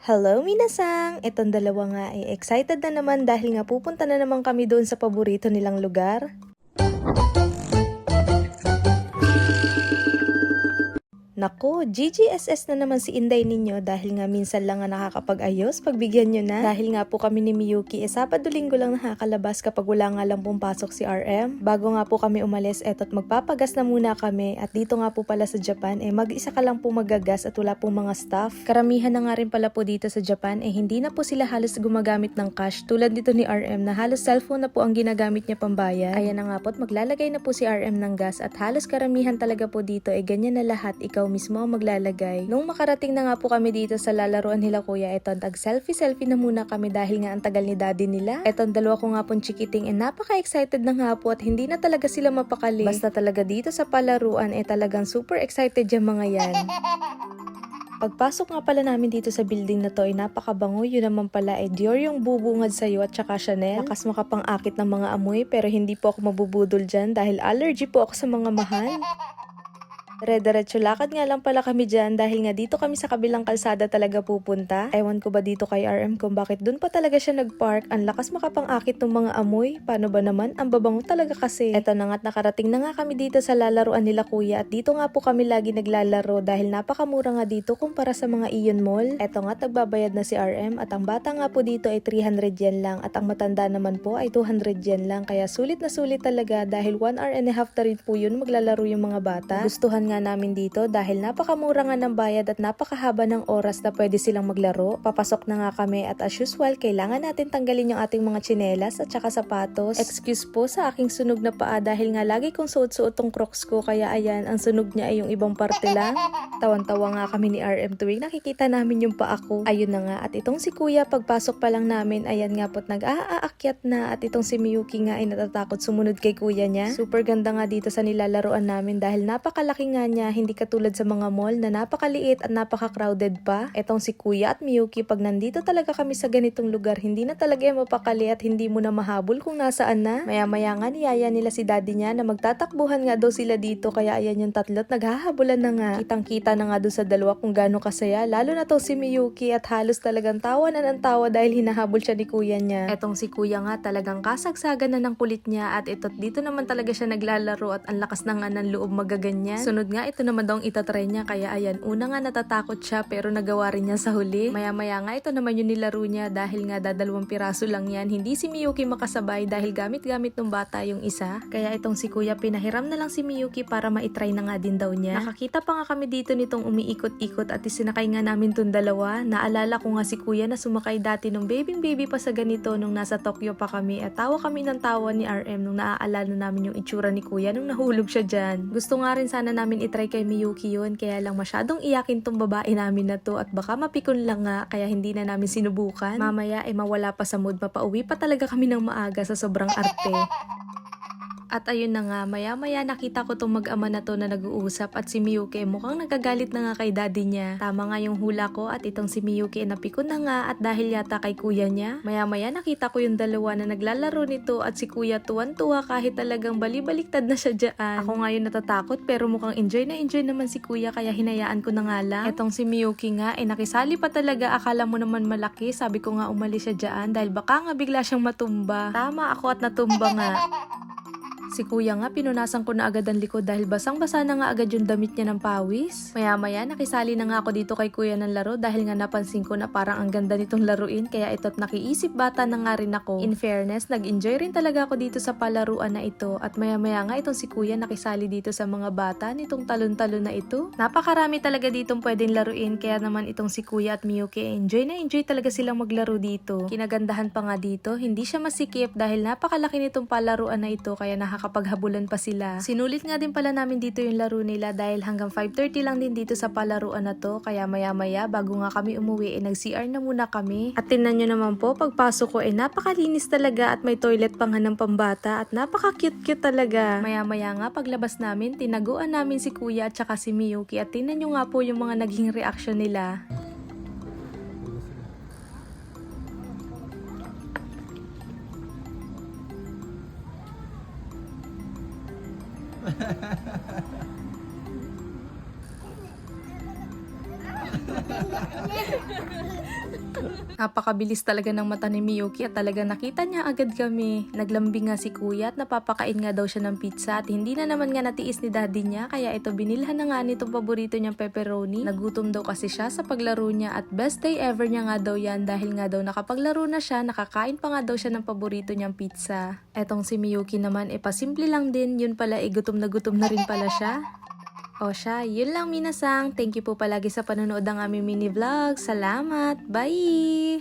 Hello, minasang! Etong dalawa nga ay excited na naman dahil nga pupunta na naman kami doon sa paborito nilang lugar. Naku, GGSS na naman si Inday ninyo dahil nga minsan lang nga nakakapag-ayos, pagbigyan nyo na. Dahil nga po kami ni Miyuki, Sabado-Linggo lang nakakalabas kapag wala nga lang pumasok si RM. Bago nga po kami umalis, eto't magpapagas na muna kami at dito nga po pala sa Japan, mag-isa ka lang po magagas at wala pong mga staff. Karamihan na nga rin pala po dito sa Japan, hindi na po sila halos gumagamit ng cash tulad dito ni RM na halos cellphone na po ang ginagamit niya pambayad. Ayan na nga po't maglalagay na po si RM ng gas at halos karamihan talaga po dito ganyan na lahat, ikaw mismo ang maglalagay. Nung makarating na nga po kami dito sa lalaruan nila kuya, eto tag-selfie na muna kami dahil nga ang tagal ni daddy nila. Eto dalawa ko nga pong chikiting napaka-excited na nga po at hindi na talaga sila mapakali. Basta talaga dito sa palaruan talagang super excited yung mga yan. Pagpasok nga pala namin dito sa building na to napakabango, yun naman pala Dior yung bubungad sa'yo at saka Chanel. Lakas makapang-akit ng mga amoy pero hindi po ako mabubudol dyan dahil allergy po ako sa mga mahal. Diretso lakad nga lang pala kami dyan dahil nga dito kami sa kabilang kalsada talaga pupunta. Ewan ko ba dito kay RM kung bakit dun pa talaga siya nagpark. Ang lakas makapang-akit ng mga amoy. Paano ba naman? Ang babango talaga kasi. Eto na nga't nakarating na nga kami dito sa lalaruan nila kuya at dito nga po kami lagi naglalaro dahil napakamura nga dito kumpara sa mga Ion Mall. Eto nga nagbabayad na si RM at ang bata nga po dito ay 300 yen lang at ang matanda naman po ay 200 yen lang. Kaya sulit na sulit talaga dahil 1 hour and a half na rin po yun maglalaro yung mga bata. Gustuhan nga namin dito dahil napakamura nga ng bayad at napakahaba ng oras na pwede silang maglaro. Papasok na nga kami at as usual, kailangan natin tanggalin yung ating mga tsinelas at saka sapatos. Excuse po sa aking sunog na paa dahil nga lagi kong suot-suot tong Crocs ko kaya ayan, ang sunog niya ay yung ibang parte lang. Tawan-tawa nga kami ni RM tuwing nakikita namin yung paa ko. Ayun na nga at itong si kuya pagpasok pa lang namin, ayan nga po't nag-aakyat na at itong si Miyuki nga ay natatakot sumunod kay kuya niya. Super ganda nga dito sa nilalaroan namin dahil napakalaki nga niya, hindi katulad sa mga mall na napakaliit at napaka-crowded pa. Etong si Kuya at Miyuki, pag nandito talaga kami sa ganitong lugar, hindi na talaga yung mapakali at hindi mo na mahabol kung nasaan na. Maya-maya nga niyaya nila si daddy niya na magtatakbuhan nga daw sila dito kaya ayan yung tatlo't naghahabulan na nga. Kitang-kita na nga doon sa dalawa kung gaano kasaya, lalo na to si Miyuki at halos talagang tawa na ng tawa dahil hinahabol siya ni kuya niya. Etong si kuya nga talagang kasagsagan na ng kulit niya at ito't dito naman talaga siya naglalaro at ang lakas na nga ng loob magaganyan. Sunod nga ito naman daw itatry niya kaya ayan, una nga natatakot siya pero nagawa rin niya sa huli. Maya-maya nga ito naman yung nilaro niya dahil nga dadalawang piraso lang yan. Hindi si Miyuki makasabay dahil gamit-gamit ng bata yung isa. Kaya itong si kuya pinahiram na lang si Miyuki para maitry na nga din daw niya. Nakakita pa nga kami dito nitong umiikot-ikot at isinakay nga namin tong dalawa. Naalala ko nga si kuya na sumakay dati nung baby pa sa ganito nung nasa Tokyo pa kami at tawa kami ng tawa ni RM nung naaalala namin yung itsura ni kuya nung nahulog siya dyan. Gusto nga rin sana namin itry kay Miyuki yun, kaya lang masyadong iyakin tong babae namin na to at baka mapikon lang nga kaya hindi na namin sinubukan. Mamaya mawala pa sa mood, mapauwi pa talaga kami ng maaga sa sobrang arte. At ayun na nga, maya-maya nakita ko tong mag-ama na to na nag-uusap at si Miyuki mukhang nagagalit na nga kay daddy niya. Tama nga yung hula ko at itong si Miyuki napikon na nga at dahil yata kay kuya niya. Maya-maya nakita ko yung dalawa na naglalaro nito at si kuya tuwan-tuwa kahit talagang balibaliktad na siya dyan. Ako nga yung natatakot pero mukhang enjoy na enjoy naman si kuya kaya hinayaan ko na nga lang. Etong si Miyuki nga nakisali pa talaga, akala mo naman malaki, sabi ko nga umalis siya dyan dahil baka nga bigla siyang matumba. Tama ako at natumba nga. Si kuya nga pinunasan ko na agad ang likod dahil basang-basa na nga agad yung damit niya ng pawis. Maya-maya nakisali na nga ako dito kay kuya ng laro dahil nga napansin ko na parang ang ganda nitong laruin kaya ito't nakiisip bata na nga rin ako. In fairness, nag-enjoy rin talaga ako dito sa palaruan na ito at maya-maya nga itong si kuya nakisali dito sa mga bata nitong talon-talon na ito. Napakarami talaga ditong pwedeng laruin kaya naman itong si kuya at Miyuki enjoy na enjoy talaga silang maglaro dito. Kinagandahan pa nga dito, hindi siya masikip dahil napakalaki nitong palaruan na ito kaya nakakapaghabulan pa sila. Sinulit nga din pala namin dito yung laro nila dahil hanggang 5:30 lang din dito sa palaruan na to kaya maya-maya bago nga kami umuwi nag-CR na muna kami. At tingnan nyo naman po pagpasok ko napakalinis talaga at may toilet pa nga ng pambata at napaka-cute-cute talaga. Maya-maya nga paglabas namin tinaguan namin si kuya at saka si Miyuki at tingnan nyo nga po yung mga naging reaction nila. Napakabilis talaga ng mata ni Miyuki at talaga nakita niya agad kami. Naglambing nga si kuya at napapakain nga daw siya ng pizza at hindi na naman nga natiis ni daddy niya kaya ito binilhan na nga nitong paborito niyang pepperoni. Nagutom daw kasi siya sa paglaro niya at best day ever niya nga daw yan dahil nga daw nakapaglaro na siya, nakakain pa nga daw siya ng paborito niyang pizza. Etong si Miyuki naman pasimple lang din, yun pala gutom na rin pala siya. O siya, yun lang minasang. Thank you po palagi sa panonood ng aming mini vlog. Salamat! Bye!